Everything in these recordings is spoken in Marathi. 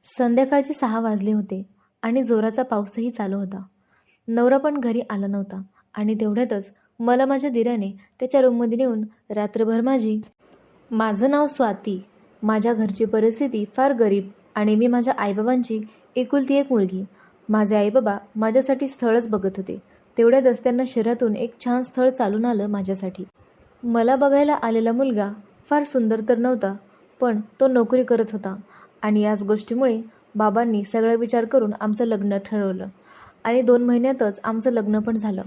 संध्याकाळचे 6 वाजले होते आणि जोराचा पाऊसही चालू होता. नवरा पण घरी आला नव्हता आणि तेवढ्यातच मला माझ्या दिराने त्याच्या रूममध्ये नेऊन रात्रभर माझं नाव स्वाती. माझ्या घरची परिस्थिती फार गरीब आणि मी माझ्या आईबाबांची एकुलती एक मुलगी. माझे आईबाबा माझ्यासाठी स्थळच बघत होते. तेवढ्यातच त्यांना शहरातून एक छान स्थळ चालून आलं माझ्यासाठी. मला बघायला आलेला मुलगा फार सुंदर तर नव्हता, पण तो नोकरी करत होता आणि याच गोष्टीमुळे बाबांनी सगळा विचार करून आमचं लग्न ठरवलं आणि 2 महिन्यातच आमचं लग्न पण झालं.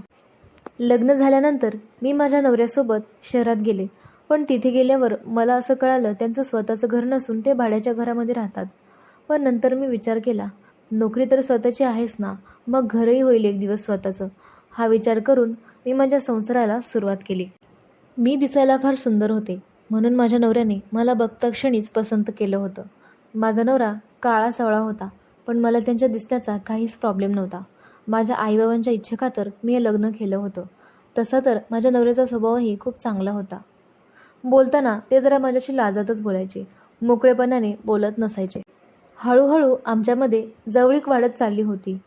लग्न झाल्यानंतर मी माझ्या नवऱ्यासोबत शहरात गेले, पण तिथे गेल्यावर मला असं कळालं त्यांचं स्वतःचं घर नसून ते भाड्याच्या घरामध्ये राहतात. पण नंतर मी विचार केला, नोकरी तर स्वतःची आहेच ना, मग घरही होईल एक दिवस स्वतःचं. हा विचार करून मी माझ्या संसाराला सुरुवात केली. मी दिसायला फार सुंदर होते, म्हणून माझ्या नवऱ्याने मला बघता क्षणीच पसंत केलं होतं. माझा नवरा काळा सावळा होता, पण मला त्यांच्या दिसण्याचा काहीच प्रॉब्लेम नव्हता. माझ्या आईबाबांच्या इच्छेखातर मी हे लग्न केलं होतं. तसा तर माझ्या नवऱ्याचा स्वभावही खूप चांगला होता. बोलताना ते जरा माझ्याशी लाजतच बोलायचे, मोकळेपणाने बोलत नसायचे. हळूहळू आमच्यामध्ये जवळीक वाढत चालली होती.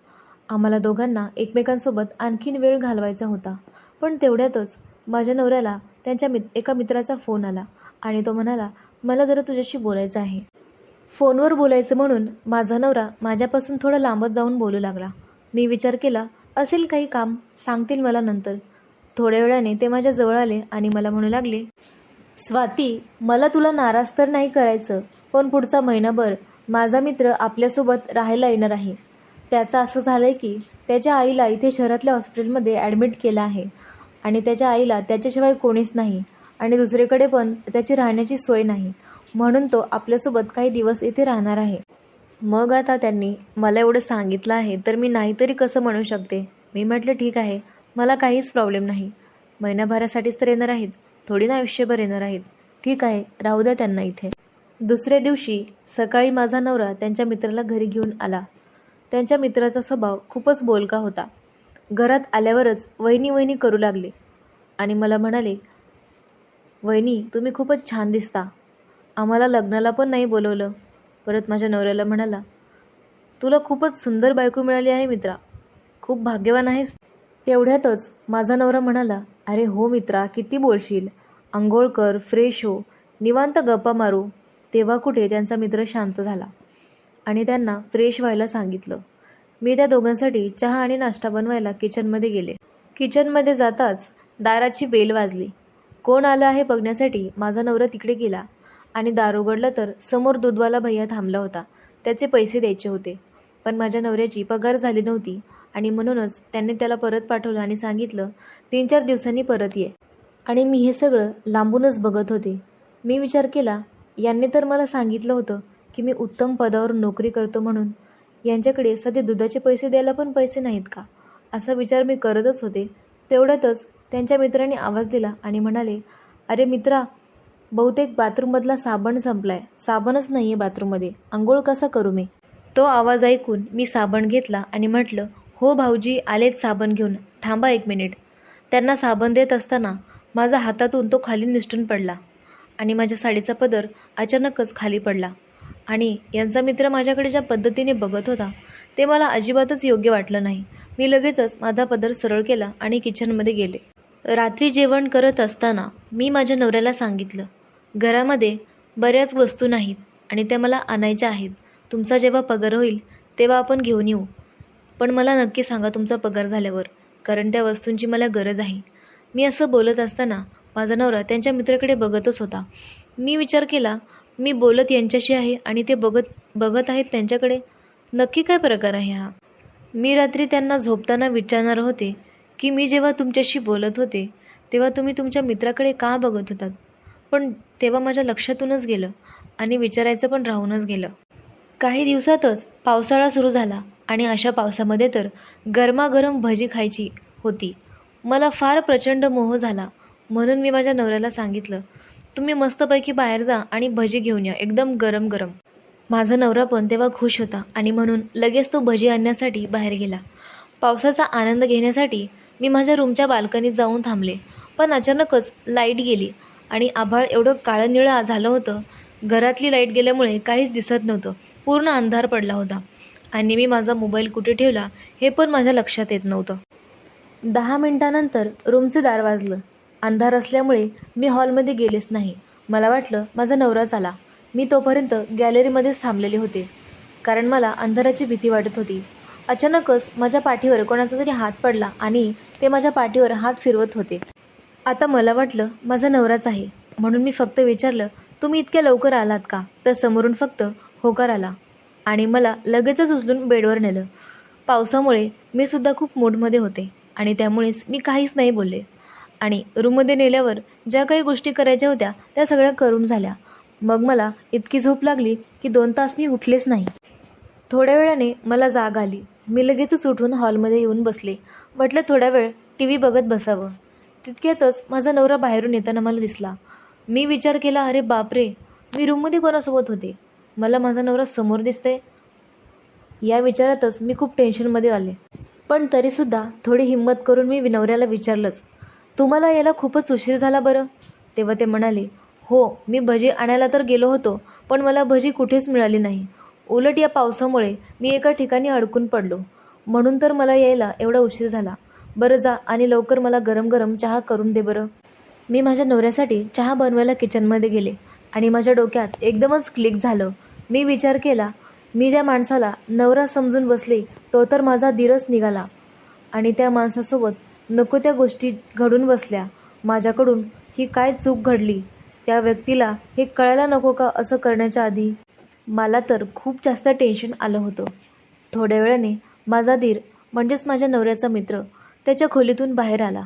आम्हाला दोघांना एकमेकांसोबत आणखीन वेळ घालवायचा होता. पण तेवढ्यातच माझ्या नवऱ्याला त्यांच्या एका मित्राचा फोन आला आणि तो म्हणाला, मला जरा तुझ्याशी बोलायचं आहे. फोनवर बोलायचं म्हणून माझा नवरा माझ्यापासून थोडं लांबच जाऊन बोलू लागला. मी विचार केला, असेल काही काम, सांगतील मला नंतर. थोड्या वेळाने ते माझ्या जवळ आले आणि मला म्हणू लागले, स्वाती, मला तुला नाराज तर नाही करायचं, पण पुढचा महिनाभर माझा मित्र आपल्यासोबत राहायला येणार आहे. त्याचं असं झालं आहे की त्याच्या आईला इथे शहरातल्या हॉस्पिटलमध्ये ॲडमिट केलं आहे आणि त्याच्या आईला त्याच्याशिवाय कोणीच नाही आणि दुसरीकडे पण त्याची राहण्याची सोय नाही, म्हणून तो आपल्यासोबत काही दिवस इथे राहणार आहे. मग आता त्यांनी मला एवढं सांगितलं आहे तर मी नाहीतरी कसं म्हणू शकते. मी म्हटलं, ठीक आहे, मला काहीच प्रॉब्लेम नाही. महिनाभरासाठीच तर येणार आहेत, थोडी ना आयुष्यभर येणार आहेत. ठीक आहे, राहू द्या त्यांना इथे. दुसऱ्या दिवशी सकाळी माझा नवरा त्यांच्या मित्राला घरी घेऊन आला. त्यांच्या मित्राचा स्वभाव खूपच बोलका होता. घरात आल्यावरच वहिनी वहिनी करू लागले आणि मला म्हणाले, वहिनी, तुम्ही खूपच छान दिसता. आम्हाला लग्नाला पण नाही बोलवलं. परत माझ्या नवऱ्याला म्हणाला, तुला खूपच सुंदर बायको मिळाली आहे मित्रा, खूप भाग्यवान आहेस. तेवढ्यातच माझा नवरा म्हणाला, अरे हो मित्रा, किती बोलशील, अंघोळ कर, फ्रेश हो, निवांत गप्पा मारू. तेव्हा कुठे त्यांचा मित्र शांत झाला आणि त्यांना फ्रेश व्हायला सांगितलं. मी त्या दोघांसाठी चहा आणि नाश्ता बनवायला किचनमध्ये गेले. किचनमध्ये जाताच दाराची बेल वाजली. कोण आलं आहे बघण्यासाठी माझा नवरा तिकडे गेला आणि दार उघडलं तर समोर दूधवाला भैया थांबला होता. त्याचे पैसे द्यायचे होते, पण माझ्या नवऱ्याची पगार झाली नव्हती आणि म्हणूनच त्यांनी त्याला परत पाठवलं आणि सांगितलं, 3-4 दिवसांनी परत ये. आणि मी हे सगळं लांबूनच बघत होते. मी विचार केला, यांनी तर मला सांगितलं होतं की मी उत्तम पदावर नोकरी करतो म्हणून, यांच्याकडे सध्या दुधाचे पैसे द्यायला पण पैसे नाहीत का, असा विचार मी करतच होते. तेवढ्यातच त्यांच्या मित्राने आवाज दिला आणि म्हणाले, अरे मित्रा, बहुतेक बाथरूममधला साबण संपलाय, साबणच नाही आहे बाथरूममध्ये, आंघोळ कसा करू मी. तो आवाज ऐकून मी साबण घेतला आणि म्हटलं, हो भाऊजी, आलेच साबण घेऊन, थांबा 1 मिनिट. त्यांना साबण देत असताना माझा हातातून तो खाली निसटून पडला आणि माझ्या साडीचा पदर अचानकच खाली पडला आणि यांचा मित्र माझ्याकडे ज्या पद्धतीने बघत होता ते मला अजिबातच योग्य वाटलं नाही. मी लगेचच माझा पदर सरळ केला आणि किचनमध्ये गेले. रात्री जेवण करत असताना मी माझ्या नवऱ्याला सांगितलं, घरामध्ये बऱ्याच वस्तू नाहीत आणि त्या मला आणायच्या आहेत. तुमचा जेव्हा पगार होईल तेव्हा आपण घेऊन येऊ, पण मला नक्की सांगा तुमचा पगार झाल्यावर, कारण त्या वस्तूंची मला गरज आहे. मी असं बोलत असताना माझा नवरा त्यांच्या मित्राकडे बघतच होता. मी विचार केला, मी बोलत यांच्याशी आहे आणि ते बघत आहेत त्यांच्याकडे, नक्की काय प्रकार आहे हा. मी रात्री त्यांना झोपताना विचारणार होते की मी जेव्हा तुमच्याशी बोलत होते तेव्हा तुम्ही तुमच्या मित्राकडे का बघत होतात, पण तेव्हा माझ्या लक्षातूनच गेलं आणि विचारायचं पण राहूनच गेलं. काही दिवसातच पावसाळा सुरू झाला आणि अशा पावसामध्ये तर गरमागरम भजी खायची होती. मला फार प्रचंड मोह झाला, म्हणून मी माझ्या नवऱ्याला सांगितलं, तुम्ही मस्तपैकी बाहेर जा आणि भजी घेऊन या, एकदम गरम गरम. माझा नवरा पण तेव्हा खुश होता आणि म्हणून लगेच तो भजी आणण्यासाठी बाहेर गेला. पावसाचा आनंद घेण्यासाठी मी माझ्या रूमच्या बाल्कनीत जाऊन थांबले, पण अचानकच लाईट गेली आणि आभाळ एवढं काळं निळं झालं होतं. घरातली लाईट गेल्यामुळे काहीच दिसत नव्हतं. पूर्ण अंधार पडला होता आणि मी माझा मोबाईल कुठे ठेवला हे पण माझ्या लक्षात येत नव्हतं. 10 मिनिटांनंतर रूमचे दार वाजलं. अंधार असल्यामुळे मी हॉलमध्ये गेलेच नाही. मला वाटलं माझा नवराच आला. मी तोपर्यंत गॅलरीमध्येच थांबलेले होते, कारण मला अंधाराची भीती वाटत होती. अचानकच माझ्या पाठीवर कोणाचा तरी हात पडला आणि ते माझ्या पाठीवर हात फिरवत होते. आता मला वाटलं माझा नवराच आहे, म्हणून मी फक्त विचारलं, तुम्ही इतक्या लवकर आलात का? तर समोरून फक्त होकार आला आणि मला लगेचच उचलून बेडवर नेलं. पावसामुळे मी सुद्धा खूप मूडमध्ये होते आणि त्यामुळेच मी काहीच नाही बोलले. आणि रूममध्ये नेल्यावर ज्या काही गोष्टी करायच्या होत्या त्या सगळ्या करून झाल्या. मग मला इतकी झोप लागली की 2 तास मी उठलेच नाही. थोड्या वेळाने मला जाग आली. मी लगेचच उठून हॉलमध्ये येऊन बसले. म्हटलं थोडा वेळ TV बघत बसावं. तितक्यातच माझा नवरा बाहेरून येताना मला दिसला. मी विचार केला, अरे बापरे, मी रूममध्ये कोणासोबत होते? मला माझा नवरा समोर दिसतंय. या विचारातच मी खूप टेन्शनमध्ये आले. पण तरीसुद्धा थोडी हिंमत करून मी नवऱ्याला विचारलंच, तुम्हाला यायला खूपच उशीर झाला बरं? तेव्हा ते म्हणाले, हो, मी भजी आणायला तर गेलो होतो, पण मला भजी कुठेच मिळाली नाही. उलट या पावसामुळे मी एका ठिकाणी अडकून पडलो, म्हणून तर मला यायला एवढा उशीर झाला. बरं जा आणि लवकर मला गरम गरम चहा करून दे बरं. मी माझ्या नवऱ्यासाठी चहा बनवायला किचनमध्ये गेले आणि माझ्या डोक्यात एकदमच क्लिक झालं. मी विचार केला, मी ज्या माणसाला नवरा समजून बसले तो तर माझा दीरच निघाला आणि त्या माणसासोबत नको त्या गोष्टी घडून बसल्या. माझ्याकडून ही काय चूक घडली? त्या व्यक्तीला हे कळायला नको का असं करण्याच्या आधी? मला तर खूप जास्त टेन्शन आलं होतं. थोड्या वेळाने माझा दीर म्हणजेच माझ्या नवऱ्याचा मित्र त्याच्या खोलीतून बाहेर आला.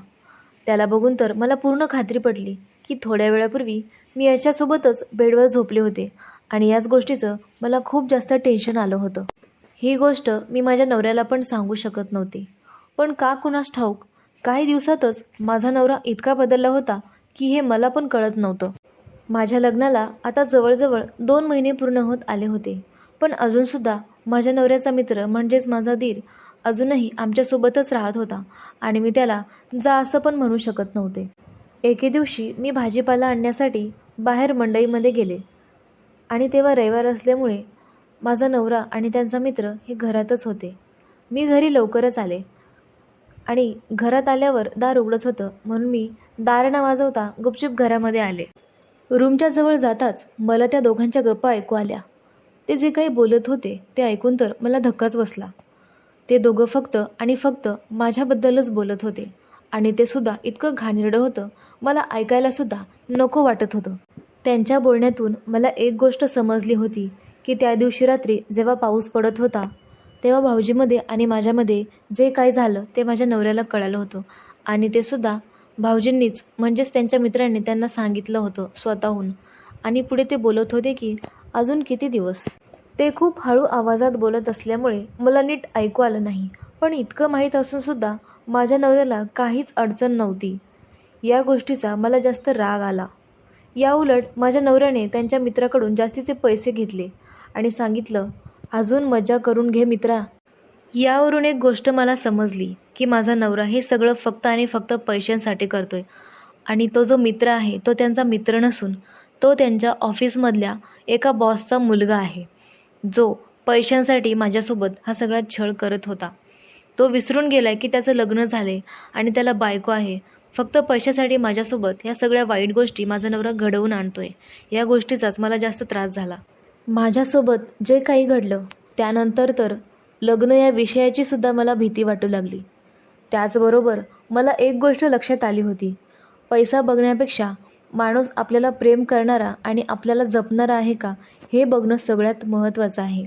त्याला बघून तर मला पूर्ण खात्री पटली की थोड्या वेळापूर्वी मी याच्यासोबतच बेडवर झोपले होते आणि याच गोष्टीचं मला खूप जास्त टेन्शन आलं होतं. ही गोष्ट मी माझ्या नवऱ्याला पण सांगू शकत नव्हते. पण का कुणास ठाऊक काही दिवसातच माझा नवरा इतका बदलला होता की हे मला पण कळत नव्हतं. माझ्या लग्नाला आता जवळजवळ 2 महिने पूर्ण होत आले होते. पण अजूनसुद्धा माझ्या नवऱ्याचा मित्र म्हणजेच माझा दीर अजूनही आमच्यासोबतच राहत होता आणि मी त्याला जा असं पण म्हणू शकत नव्हते. एके दिवशी मी भाजीपाला आणण्यासाठी बाहेर मंडईमध्ये गेले आणि तेव्हा रविवार असल्यामुळे माझा नवरा आणि त्यांचा मित्र हे घरातच होते. मी घरी लवकरच आले आणि घरात आल्यावर दार उघडच होतं, म्हणून मी दार न वाजवता गुपचूप घरामध्ये आले. रूमच्या जवळ जाताच मला त्या दोघांच्या गप्पा ऐकू आल्या. ते जे काही बोलत होते ते ऐकून तर मला धक्काच बसला. ते दोघं फक्त आणि फक्त माझ्याबद्दलच बोलत होते आणि ते सुद्धा इतकं घाणेरडं होतं, मला ऐकायलासुद्धा नको वाटत होतं. त्यांच्या बोलण्यातून मला एक गोष्ट समजली होती की त्या दिवशी रात्री जेव्हा पाऊस पडत होता तेव्हा भाऊजीमध्ये आणि माझ्यामध्ये जे काही झालं ते माझ्या नवऱ्याला कळालं होतं आणि ते सुद्धा भाऊजींनीच म्हणजेच त्यांच्या मित्रांनी त्यांना सांगितलं होतं स्वतःहून. आणि पुढे ते बोलत होते की अजून किती दिवस. ते खूप हळू आवाजात बोलत असल्यामुळे मला नीट ऐकू आलं नाही. पण इतकं माहीत असूनसुद्धा माझ्या नवऱ्याला काहीच अडचण नव्हती. या गोष्टीचा मला जास्त राग आला. याउलट माझ्या नवऱ्याने त्यांच्या मित्राकडून जास्तीचे पैसे घेतले आणि सांगितलं, अजून मजा करून घे मित्रा. यावरून एक गोष्ट मला समजली की माझा नवरा हे सगळं फक्त आणि फक्त पैशांसाठी करतोय आणि तो जो मित्र आहे तो त्यांचा मित्र नसून तो त्यांच्या ऑफिसमधल्या एका बॉसचा मुलगा आहे, जो पैशांसाठी माझ्यासोबत हा सगळा छळ करत होता. तो विसरून गेलाय की त्याचं लग्न झाले आणि त्याला बायको आहे. फक्त पैशासाठी माझ्यासोबत ह्या सगळ्या वाईट गोष्टी माझा नवरा घडवून आणतोय. या गोष्टीचाच मला जास्त त्रास झाला. माझ्यासोबत जे काही घडलं त्यानंतर तर लग्न या विषयाची सुद्धा मला भीती वाटू लागली. त्याचबरोबर मला एक गोष्ट लक्षात आली होती, पैसा बघण्यापेक्षा माणूस आपल्याला प्रेम करणारा आणि आपल्याला जपणारा आहे का हे बघणं सगळ्यात महत्त्वाचं आहे.